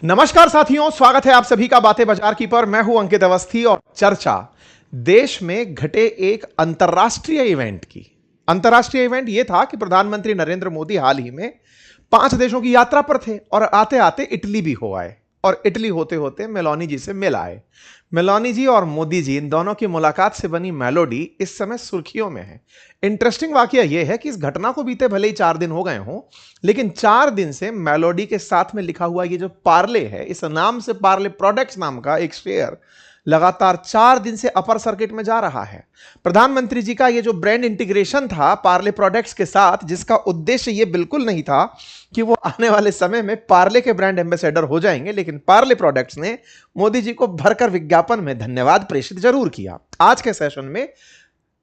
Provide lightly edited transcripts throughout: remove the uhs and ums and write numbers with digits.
नमस्कार साथियों, स्वागत है आप सभी का बातें बाजार की पर। मैं हूं अंकित अवस्थी और चर्चा देश में घटे एक अंतर्राष्ट्रीय इवेंट की। अंतर्राष्ट्रीय इवेंट यह था कि प्रधानमंत्री नरेंद्र मोदी हाल ही में 5 देशों की यात्रा पर थे और आते आते इटली भी हो आए और इटली होते होते मेलोनी जी से मिल आए। मेलोनी जी और मोदी जी, इन दोनों की मुलाकात से बनी मेलोडी इस समय सुर्खियों में है। इंटरेस्टिंग वाकया यह है कि इस घटना को बीते भले ही 4 दिन हो गए हों, लेकिन 4 दिन से मेलोडी के साथ में लिखा हुआ ये जो पार्ले है, इस नाम से पार्ले प्रोडक्ट्स नाम का एक शेयर लगातार 4 दिन से अपर सर्किट में जा रहा है। प्रधानमंत्री जी का ये जो ब्रांड इंटीग्रेशन था पार्ले प्रोडक्ट्स के साथ, जिसका उद्देश्य ये बिल्कुल नहीं था कि वो आने वाले समय में पार्ले के ब्रांड एम्बेसडर हो जाएंगे, लेकिन पार्ले प्रोडक्ट्स ने मोदी जी को भरकर विज्ञापन में धन्यवाद प्रेषित जरूर किया। आज के सेशन में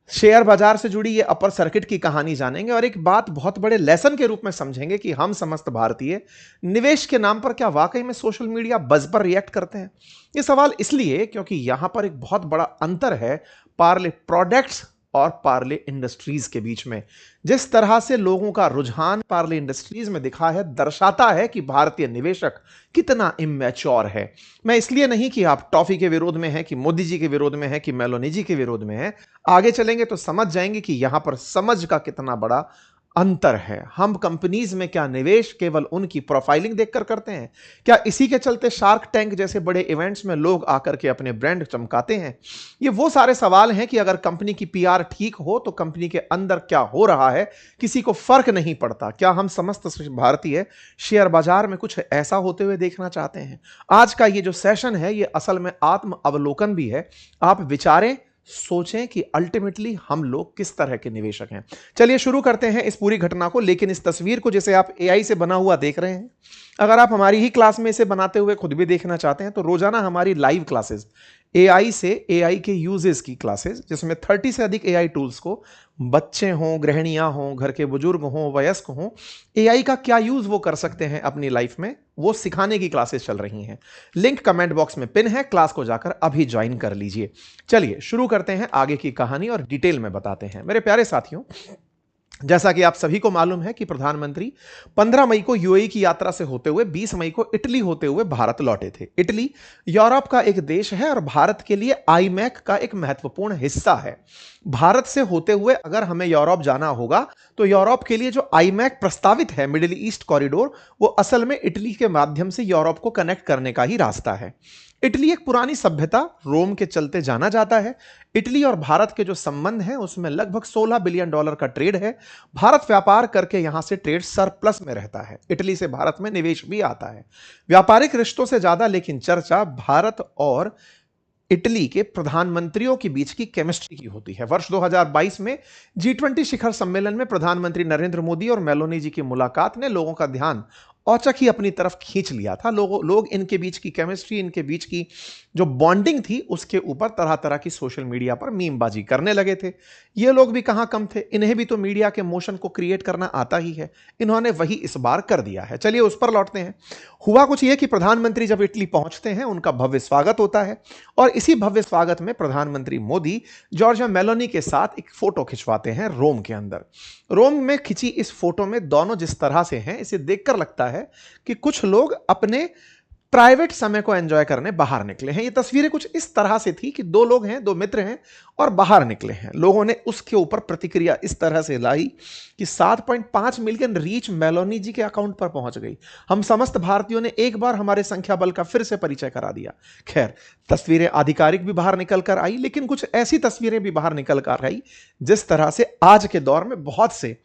शेयर बाजार से जुड़ी ये अपर सर्किट की कहानी जानेंगे और एक बात बहुत बड़े लेसन के रूप में समझेंगे कि हम समस्त भारतीय निवेश के नाम पर क्या वाकई में सोशल मीडिया बज़ पर रिएक्ट करते हैं। ये सवाल इसलिए क्योंकि यहां पर एक बहुत बड़ा अंतर है पार्ले प्रोडक्ट्स और पार्ले इंडस्ट्रीज के बीच में। जिस तरह से लोगों का रुझान पार्ले इंडस्ट्रीज में दिखा है, दर्शाता है कि भारतीय निवेशक कितना इमैच्योर है। मैं इसलिए नहीं कि आप टॉफी के विरोध में हैं, कि मोदी जी के विरोध में हैं, कि मेलोनी जी के विरोध में हैं। आगे चलेंगे तो समझ जाएंगे कि यहां पर समझ का कितना बड़ा अंतर है। हम कंपनीज में क्या निवेश केवल उनकी प्रोफाइलिंग देखकर करते हैं? क्या इसी के चलते शार्क टैंक जैसे बड़े इवेंट्स में लोग आकर के अपने ब्रांड चमकाते हैं? ये वो सारे सवाल हैं कि अगर कंपनी की पीआर ठीक हो तो कंपनी के अंदर क्या हो रहा है किसी को फर्क नहीं पड़ता। क्या हम समस्त भारतीय शेयर बाजार में कुछ ऐसा होते हुए देखना चाहते हैं? आज का ये जो सेशन है ये असल में आत्म अवलोकन भी है। आप विचारें, सोचें कि अल्टीमेटली हम लोग किस तरह के निवेशक हैं। चलिए शुरू करते हैं इस पूरी घटना को। लेकिन इस तस्वीर को जिसे आप एआई से बना हुआ देख रहे हैं, अगर आप हमारी ही क्लास में इसे बनाते हुए खुद भी देखना चाहते हैं तो रोजाना हमारी लाइव क्लासेस एआई से एआई के यूजेस की क्लासेस, जिसमें 30 से अधिक एआई टूल्स को बच्चे हों, गृहिणियां हों, घर के बुजुर्ग हों, वयस्क हों, एआई का क्या यूज वो कर सकते हैं अपनी लाइफ में, वो सिखाने की क्लासेस चल रही हैं। लिंक कमेंट बॉक्स में पिन है, क्लास को जाकर अभी ज्वाइन कर लीजिए। चलिए शुरू करते हैं आगे की कहानी और डिटेल में बताते हैं। मेरे प्यारे साथियों, जैसा कि आप सभी को मालूम है कि प्रधानमंत्री 15 मई को यूएई की यात्रा से होते हुए 20 मई को इटली होते हुए भारत लौटे थे। इटली यूरोप का एक देश है और भारत के लिए आईमैक का एक महत्वपूर्ण हिस्सा है। भारत से होते हुए अगर हमें यूरोप जाना होगा तो यूरोप के लिए जो आईमैक प्रस्तावित है, मिडिल ईस्ट कॉरिडोर, वो असल में इटली के माध्यम से यूरोप को कनेक्ट करने का ही रास्ता है। इटली एक पुरानी सभ्यता रोम के चलते जाना जाता है। इटली और भारत के जो संबंध हैं उसमें लगभग $16 बिलियन का ट्रेड है। भारत व्यापार करके यहां से ट्रेड सरप्लस में रहता है। इटली से भारत में निवेश भी आता है। व्यापारिक रिश्तों से ज्यादा लेकिन चर्चा भारत और इटली के प्रधानमंत्रियों के बीच की केमिस्ट्री की होती है। वर्ष 2022 में G20 शिखर सम्मेलन में प्रधानमंत्री नरेंद्र मोदी और मेलोनी जी की मुलाकात ने लोगों का ध्यान औचक ही अपनी तरफ खींच लिया था। लोग इनके बीच की केमिस्ट्री, इनके बीच की जो बॉन्डिंग थी, उसके ऊपर तरह तरह की सोशल मीडिया पर मीमबाजी करने लगे थे। ये लोग भी कहां कम थे, इन्हें भी तो मीडिया के मोशन को क्रिएट करना आता ही है। इन्होंने वही इस बार कर दिया है। चलिए उस पर लौटते हैं। हुआ कुछ ये कि प्रधानमंत्री जब इटली पहुंचते हैं उनका भव्य स्वागत होता है और इसी भव्य स्वागत में प्रधानमंत्री मोदी जॉर्जिया मेलोनी के साथ एक फोटो खिंचवाते हैं रोम के अंदर। रोम में खिंची इस फोटो में दोनों जिस तरह से हैं, इसे देखकर लगता है कि कुछ लोग अपने प्राइवेट समय को एंजॉय करने बाहर निकले हैं। ये तस्वीरें कुछ इस तरह से थी कि 2 लोग हैं, 2 मित्र हैं और बाहर निकले हैं। लोगों ने उसके ऊपर प्रतिक्रिया इस तरह से लाई कि 7.5 मिलियन रीच मेलोनी जी के अकाउंट पर पहुंच गई। हम समस्त भारतीयों ने एक बार हमारे संख्या बल का फिर से परिचय करा दिया। खैर, तस्वीरें आधिकारिक भी बाहर निकल कर आई, लेकिन कुछ ऐसी तस्वीरें भी बाहर निकल कर आई जिस तरह से आज के दौर में बहुत से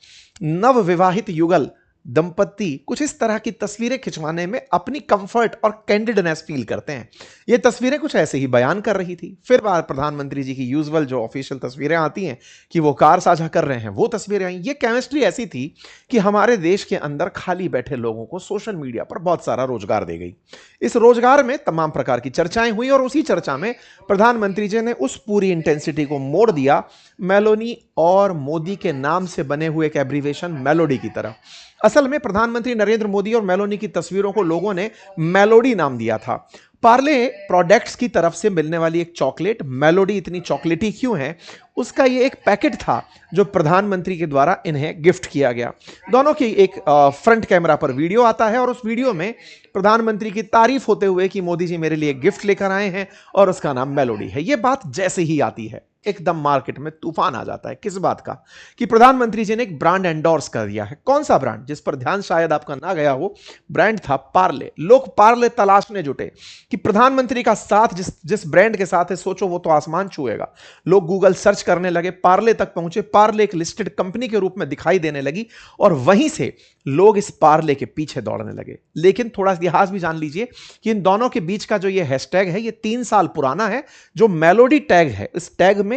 नवविवाहित युगल दंपति कुछ इस तरह की तस्वीरें खिंचवाने में अपनी कंफर्ट और कैंडिडनेस फील करते हैं। ये तस्वीरें कुछ ऐसे ही बयान कर रही थी। फिर प्रधानमंत्री जी की यूजुअल जो ऑफिशियल तस्वीरें आती हैं कि वो कार साझा कर रहे हैं, वो तस्वीरें आई। ये केमिस्ट्री ऐसी थी कि हमारे देश के अंदर खाली बैठे लोगों को सोशल मीडिया पर बहुत सारा रोजगार दे गई। इस रोजगार में तमाम प्रकार की चर्चाएं हुई और उसी चर्चा में प्रधानमंत्री जी ने उस पूरी इंटेंसिटी को मोड़ दिया मेलोनी और मोदी के नाम से बने हुए एक एब्रीवेशन मेलोडी की तरह। असल में प्रधानमंत्री नरेंद्र मोदी और मेलोनी की तस्वीरों को लोगों ने मेलोडी नाम दिया था। पार्ले प्रोडक्ट्स की तरफ से मिलने वाली एक चॉकलेट मेलोडी इतनी चॉकलेटी क्यों है, उसका ये एक पैकेट था जो प्रधानमंत्री के द्वारा इन्हें गिफ्ट किया गया। दोनों की एक फ्रंट कैमरा पर वीडियो आता है और उस वीडियो में प्रधानमंत्री की तारीफ होते हुए कि मोदी जी मेरे लिए गिफ्ट लेकर आए हैं और उसका नाम मेलोडी है। यह बात जैसे ही आती है एकदम मार्केट में तूफान आ जाता है। किस बात का? कि प्रधानमंत्री जी ने एक ब्रांड एंडोर्स कर दिया है। कौन सा ब्रांड? जिस पर ध्यान शायद आपका ना गया हो, ब्रांड था पार्ले। लोग पार्ले तलाशने जुटे कि प्रधानमंत्री का साथ जिस ब्रांड के साथ है, सोचो वो तो आसमान छुएगा। लोग गूगल सर्च करने लगे, पार्ले तक पहुंचे। पार्ले एक लिस्टेड कंपनी के रूप में दिखाई देने लगी और वहीं से लोग इस पार्ले के पीछे दौड़ने लगे। लेकिन थोड़ा इतिहास भी जान लीजिए कि इन दोनों के बीच का जो ये हैशटैग है, ये 3 साल पुराना है। जो मेलोडी टैग है, इस टैग में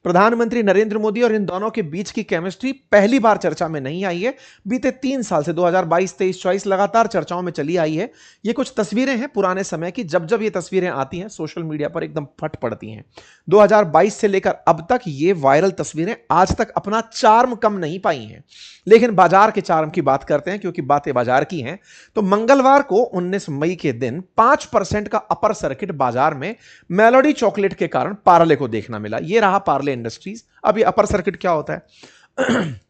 प्रधानमंत्री नरेंद्र मोदी और इन दोनों के बीच की केमिस्ट्री पहली बार चर्चा में नहीं आई है। बीते 3 साल से 2022, 23, 24 लगातार चर्चाओं में चली आई है। ये कुछ तस्वीरें हैं पुराने समय की। जब जब ये तस्वीरें आती हैं सोशल मीडिया पर एकदम फट पड़ती हैं। 2022 से लेकर अब तक ये वायरल तस्वीरें आज तक अपना चार्म कम नहीं पाई हैं। लेकिन बाजार के चार्म की बात करते हैं, क्योंकि बातें बाजार की हैं। तो मंगलवार को 19 मई के दिन 5% का अपर सर्किट बाजार में मेलोडी चॉकलेट के कारण पार्ले को देखना मिला। यह रहा पार्ले इंडस्ट्रीज। अब ये अपर सर्किट क्या होता है?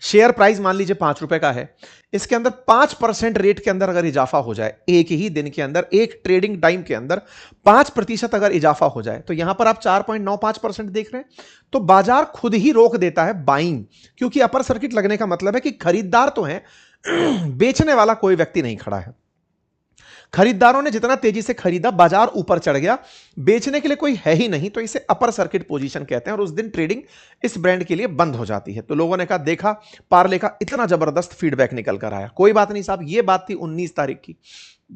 शेयर प्राइस मान लीजिए 5 रुपए का है। इसके अंदर 5% रेट के अंदर अगर इजाफा हो जाए, एक ही दिन के अंदर, एक ट्रेडिंग टाइम के अंदर 5% अगर इजाफा हो जाए, तो यहां पर आप 4.95% देख रहे हैं। तो बाजार खुद ही रोक देता है बाइंग, क्योंकि अपर सर्किट लगने का मतलब है कि खरीदार तो है, बेचने वाला कोई व्यक्ति नहीं खड़ा है। खरीदारों ने जितना तेजी से खरीदा, बाजार ऊपर चढ़ गया। बेचने के लिए कोई है ही नहीं, तो इसे अपर सर्किट पोजीशन कहते हैं। और उस दिन ट्रेडिंग इस ब्रांड के लिए बंद हो जाती है। तो लोगों ने कहा, देखा पार्ले का इतना जबरदस्त फीडबैक निकल कर आया। कोई बात नहीं साहब, यह बात थी 19 तारीख की।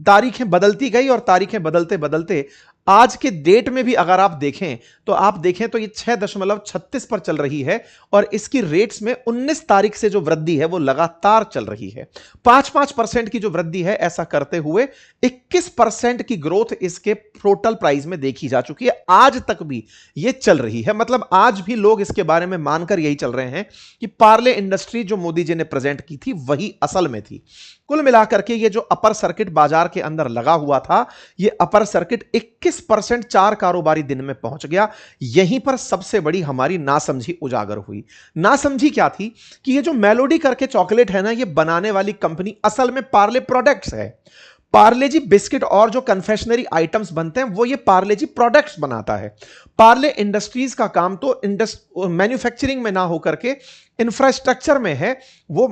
तारीखें बदलती गई और तारीखें बदलते बदलते आज के डेट में भी अगर आप देखें तो ये 6.36 पर चल रही है। और इसकी रेट्स में 19 तारीख से जो वृद्धि है वो लगातार चल रही है। 5% की जो वृद्धि है, ऐसा करते हुए 21% की ग्रोथ इसके टोटल प्राइस में देखी जा चुकी है। आज तक भी ये चल रही है। मतलब आज भी लोग इसके बारे में मानकर यही चल रहे हैं कि पार्ले इंडस्ट्री जो मोदी जी ने प्रेजेंट की थी वही असल में थी। कुल मिलाकर के ये जो अपर सर्किट बाजार के अंदर लगा हुआ था, ये अपर सर्किट 21% 4 कारोबारी दिन में पहुंच गया। यहीं पर सबसे बड़ी हमारी नासमझी उजागर हुई। नासमझी क्या थी कि ये जो मेलोडी करके चॉकलेट है ना, ये बनाने वाली कंपनी असल में पार्ले प्रोडक्ट्स है। पार्ले जी बिस्किट और जो कन्फेक्शनरी आइटम्स बनते हैं वो ये पार्ले जी प्रोडक्ट्स बनाता है। पार्ले इंडस्ट्रीज का काम तो मैन्युफैक्चरिंग में ना होकर के इंफ्रास्ट्रक्चर में है। वो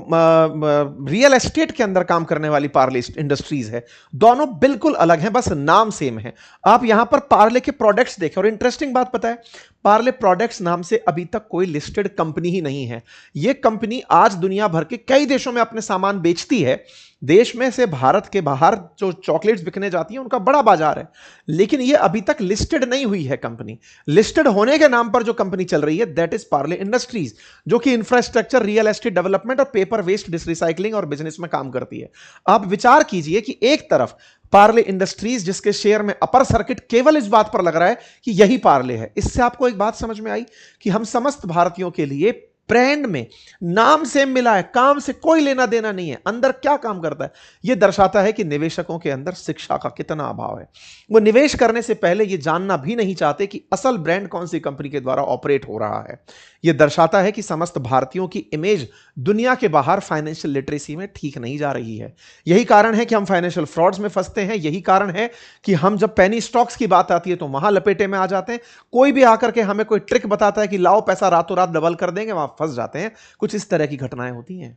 रियल एस्टेट के अंदर काम करने वाली पार्ले इंडस्ट्रीज है। दोनों बिल्कुल अलग हैं, बस नाम सेम है। आप यहां पर पार्ले के प्रोडक्ट्स देखें, और इंटरेस्टिंग बात पता है, पार्ले प्रोडक्ट्स नाम से अभी तक कोई लिस्टेड कंपनी ही नहीं है। यह कंपनी आज दुनिया भर के कई देशों में अपने सामान बेचती है। देश में से भारत के बाहर जो चॉकलेट्स बिकने जाती हैं उनका बड़ा बाजार है, लेकिन यह अभी तक लिस्टेड नहीं हुई है कंपनी। लिस्टेड होने के नाम पर जो कंपनी चल रही है दैट इज पार्ले इंडस्ट्रीज, जो कि इंफ्रास्ट्रक्चर, रियल एस्टेट डेवलपमेंट और पेपर वेस्ट डिसरिसाइकलिंग और बिजनेस में काम करती है। आप विचार कीजिए कि एक तरफ पार्ले इंडस्ट्रीज जिसके शेयर में अपर सर्किट केवल इस बात पर लग रहा है कि यही पार्ले है। इससे आपको एक बात समझ में आई कि हम समस्त भारतीयों के लिए ब्रांड में नाम सेम मिला है, काम से कोई लेना देना नहीं है। अंदर क्या काम करता है यह दर्शाता है कि निवेशकों के अंदर शिक्षा का कितना अभाव है। वो निवेश करने से पहले यह जानना भी नहीं चाहते कि असल ब्रांड कौन सी कंपनी के द्वारा ऑपरेट हो रहा है। यह दर्शाता है कि समस्त भारतीयों की इमेज दुनिया के बाहर फाइनेंशियल लिटरेसी में ठीक नहीं जा रही है। यही कारण है कि हम फाइनेंशियल फ्रॉड्स में फंसते हैं। यही कारण है कि हम जब पेनी स्टॉक्स की बात आती है तो वहां लपेटे में आ जाते हैं। कोई भी आकर के हमें कोई ट्रिक बताता है कि लाओ पैसा रातों रात डबल कर देंगे, वहां फंस जाते हैं। कुछ इस तरह की घटनाएं होती हैं।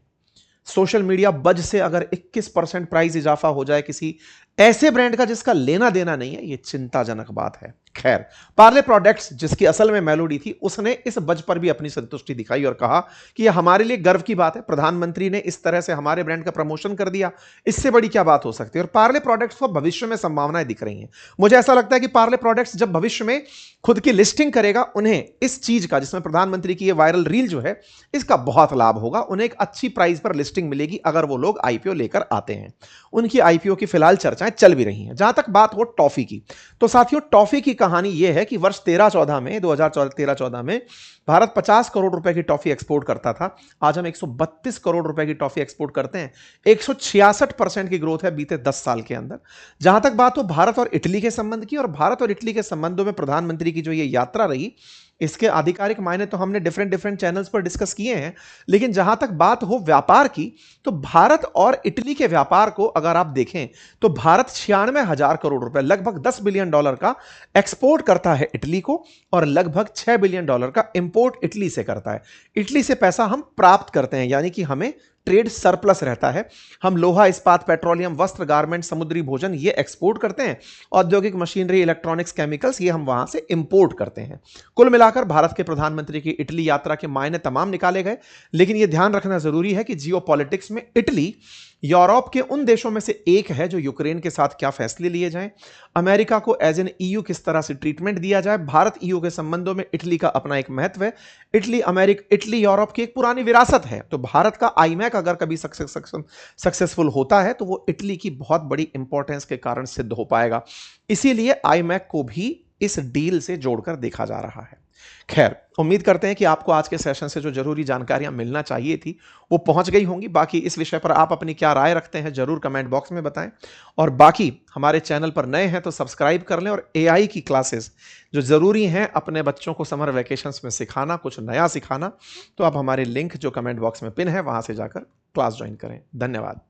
सोशल मीडिया बज से अगर 21% प्राइस इजाफा हो जाए किसी ऐसे ब्रांड का जिसका लेना देना नहीं है, यह चिंताजनक बात है। खैर, पार्ले प्रोडक्ट्स जिसकी असल में मेलोडी थी, उसने इस बज पर भी अपनी संतुष्टि दिखाई और कहा कि यह हमारे लिए गर्व की बात है। प्रधानमंत्री ने इस तरह से हमारे ब्रांड का प्रमोशन कर दिया, इससे बड़ी क्या बात हो सकती है। और पार्ले प्रोडक्ट्स को भविष्य में संभावनाएं दिख रही हैं। मुझे ऐसा लगता है कि पार्ले प्रोडक्ट्स जब भविष्य में खुद की लिस्टिंग करेगा, उन्हें इस चीज का, जिसमें प्रधानमंत्री की यह वायरल रील जो है, इसका बहुत लाभ होगा। उन्हें एक अच्छी प्राइस पर लिस्टिंग मिलेगी अगर वो लोग आईपीओ लेकर आते हैं। उनकी आईपीओ की फिलहाल चर्चाएं चल भी रही हैं। जहां तक बात हो टॉफी की, तो साथियों टॉफी की कहानी यह है कि वर्ष 13-14 में 2013-14 में भारत 50 करोड़ रुपए की टॉफी एक्सपोर्ट करता था। आज हम 132 करोड़ रुपए की टॉफी एक्सपोर्ट करते हैं। 166% की ग्रोथ है बीते 10 साल के अंदर। जहां तक बात हो भारत और इटली के संबंध की, और भारत और इटली के संबंधों में प्रधानमंत्री की जो ये यात्रा रही, इसके आधिकारिक मायने तो हमने डिफरेंट चैनल्स पर डिस्कस किए हैं, लेकिन जहां तक बात हो व्यापार की, तो भारत और इटली के व्यापार को अगर आप देखें तो भारत 96,000 करोड़ रुपए, लगभग $10 बिलियन का एक्सपोर्ट करता है इटली को, और लगभग $6 बिलियन का इंपोर्ट इटली से करता है। इटली से पैसा हम प्राप्त करते हैं, यानी कि हमें ट्रेड सरप्लस रहता है। हम लोहा, इस्पात, पेट्रोलियम, वस्त्र, गारमेंट, समुद्री भोजन ये एक्सपोर्ट करते हैं। औद्योगिक मशीनरी, इलेक्ट्रॉनिक्स, केमिकल्स ये हम वहां से इंपोर्ट करते हैं। कुल मिलाकर भारत के प्रधानमंत्री की इटली यात्रा के मायने तमाम निकाले गए, लेकिन यह ध्यान रखना जरूरी है कि जियोपॉलिटिक्स में इटली यूरोप के उन देशों में से एक है जो यूक्रेन के साथ क्या फैसले लिए जाएं, अमेरिका को एज एन ईयू किस तरह से ट्रीटमेंट दिया जाए। भारत ईयू के संबंधों में इटली का अपना एक महत्व है। इटली यूरोप की एक पुरानी विरासत है, तो भारत का आईमैक अगर कभी सक्सेसफुल होता है तो वो इटली की बहुत बड़ी इंपॉर्टेंस के कारण सिद्ध हो पाएगा। इसीलिए आईमैक को भी इस डील से जोड़कर देखा जा रहा है। खैर, उम्मीद करते हैं कि आपको आज के सेशन से जो जरूरी जानकारियां मिलना चाहिए थी वो पहुंच गई होंगी। बाकी इस विषय पर आप अपनी क्या राय रखते हैं जरूर कमेंट बॉक्स में बताएं, और बाकी हमारे चैनल पर नए हैं तो सब्सक्राइब कर लें। और एआई की क्लासेस जो जरूरी हैं अपने बच्चों को समर वेकेशंस में सिखाना, कुछ नया सिखाना, तो आप हमारे लिंक जो कमेंट बॉक्स में पिन है वहां से जाकर क्लास ज्वाइन करें। धन्यवाद।